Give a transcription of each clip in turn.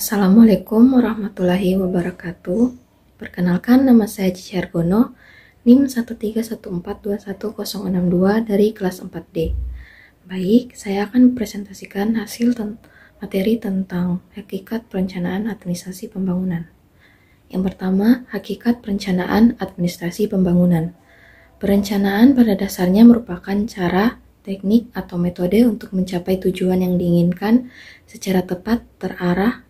Assalamualaikum warahmatullahi wabarakatuh. Perkenalkan, nama saya Cici Hargono, NIM 131421062 dari kelas 4D. Baik, saya akan presentasikan hasil materi tentang hakikat perencanaan administrasi pembangunan. Yang pertama, hakikat perencanaan administrasi pembangunan. Perencanaan pada dasarnya merupakan cara, teknik, atau metode untuk mencapai tujuan yang diinginkan secara tepat, terarah,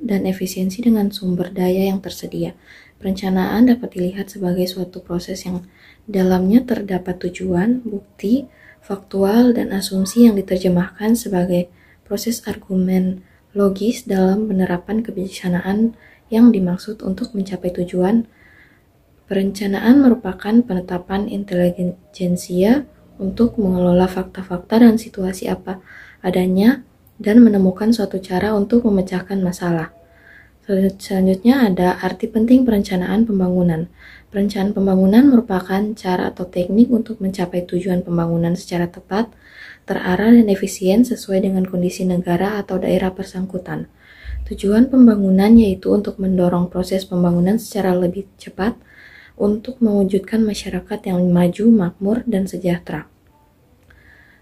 dan efisiensi dengan sumber daya yang tersedia. Perencanaan dapat dilihat sebagai suatu proses yang dalamnya terdapat tujuan, bukti, faktual, dan asumsi yang diterjemahkan sebagai proses argumen logis dalam penerapan kebijaksanaan yang dimaksud untuk mencapai tujuan. Perencanaan merupakan penetapan intelijensia untuk mengelola fakta-fakta dan situasi apa adanya dan menemukan suatu cara untuk memecahkan masalah. Selanjutnya ada arti penting perencanaan pembangunan. Perencanaan pembangunan merupakan cara atau teknik untuk mencapai tujuan pembangunan secara tepat, terarah, dan efisien sesuai dengan kondisi negara atau daerah bersangkutan. Tujuan pembangunan yaitu untuk mendorong proses pembangunan secara lebih cepat untuk mewujudkan masyarakat yang maju, makmur, dan sejahtera.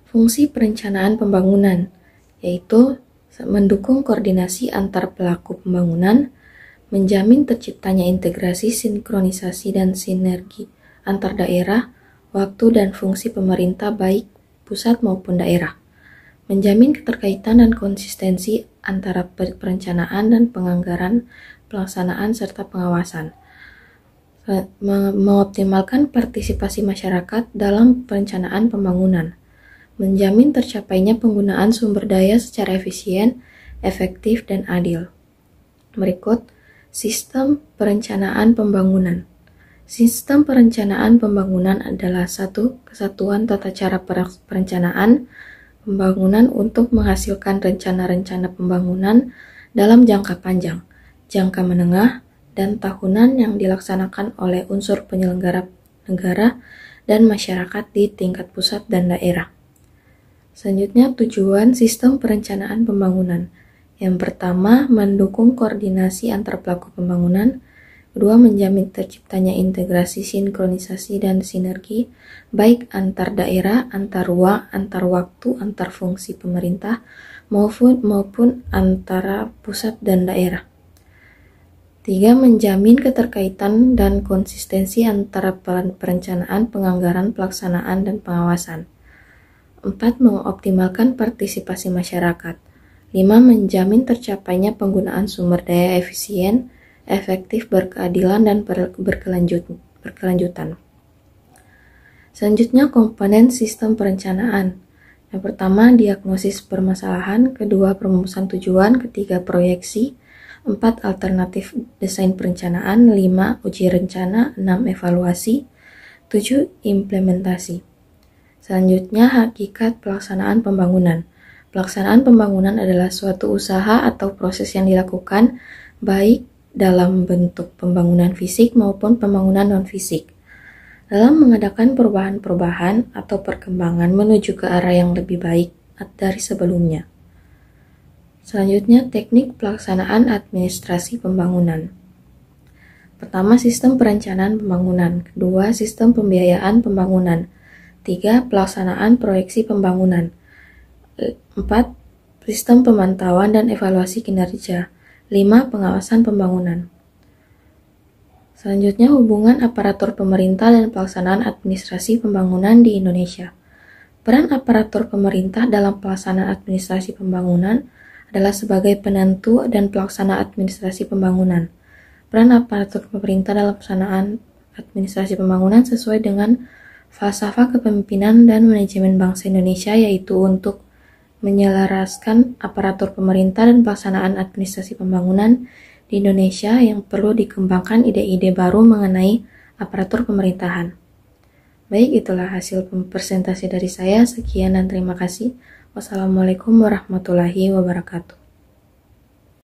Fungsi perencanaan pembangunan yaitu mendukung koordinasi antar pelaku pembangunan, menjamin terciptanya integrasi, sinkronisasi, dan sinergi antar daerah, waktu, dan fungsi pemerintah baik pusat maupun daerah, menjamin keterkaitan dan konsistensi antara perencanaan dan penganggaran, pelaksanaan, serta pengawasan, mengoptimalkan partisipasi masyarakat dalam perencanaan pembangunan, menjamin tercapainya penggunaan sumber daya secara efisien, efektif, dan adil. Berikut, sistem perencanaan pembangunan. Sistem perencanaan pembangunan adalah satu kesatuan tata cara perencanaan pembangunan untuk menghasilkan rencana-rencana pembangunan dalam jangka panjang, jangka menengah, dan tahunan yang dilaksanakan oleh unsur penyelenggara negara dan masyarakat di tingkat pusat dan daerah. Selanjutnya, tujuan sistem perencanaan pembangunan. Yang pertama, mendukung koordinasi antar pelaku pembangunan. Kedua, menjamin terciptanya integrasi, sinkronisasi, dan sinergi baik antar daerah, antar ruang, antar waktu, antar fungsi pemerintah maupun antara pusat dan daerah. Tiga, menjamin keterkaitan dan konsistensi antara perencanaan, penganggaran, pelaksanaan, dan pengawasan. 4. Mengoptimalkan partisipasi masyarakat. 5. Menjamin tercapainya penggunaan sumber daya efisien, efektif, berkeadilan, dan berkelanjutan. Selanjutnya, komponen sistem perencanaan. Yang pertama, diagnosis permasalahan. Kedua, perumusan tujuan. Ketiga, proyeksi. 4. Alternatif desain perencanaan. 5. Uji rencana. 6. Evaluasi. 7. Implementasi. Selanjutnya, hakikat pelaksanaan pembangunan. Pelaksanaan pembangunan adalah suatu usaha atau proses yang dilakukan baik dalam bentuk pembangunan fisik maupun pembangunan non-fisik, dalam mengadakan perubahan-perubahan atau perkembangan menuju ke arah yang lebih baik dari sebelumnya. Selanjutnya, teknik pelaksanaan administrasi pembangunan. Pertama, sistem perencanaan pembangunan. Kedua, sistem pembiayaan pembangunan. 3. Pelaksanaan proyeksi pembangunan. 4. Sistem pemantauan dan evaluasi kinerja. 5. Pengawasan pembangunan. Selanjutnya, hubungan aparatur pemerintah dan pelaksanaan administrasi pembangunan di Indonesia. Peran aparatur pemerintah dalam pelaksanaan administrasi pembangunan adalah sebagai penentu dan pelaksana administrasi pembangunan. Peran aparatur pemerintah dalam pelaksanaan administrasi pembangunan sesuai dengan falsafah kepemimpinan dan manajemen bangsa Indonesia, yaitu untuk menyelaraskan aparatur pemerintah dan pelaksanaan administrasi pembangunan di Indonesia yang perlu dikembangkan ide-ide baru mengenai aparatur pemerintahan. Baik, itulah hasil presentasi dari saya. Sekian dan terima kasih. Wassalamualaikum warahmatullahi wabarakatuh.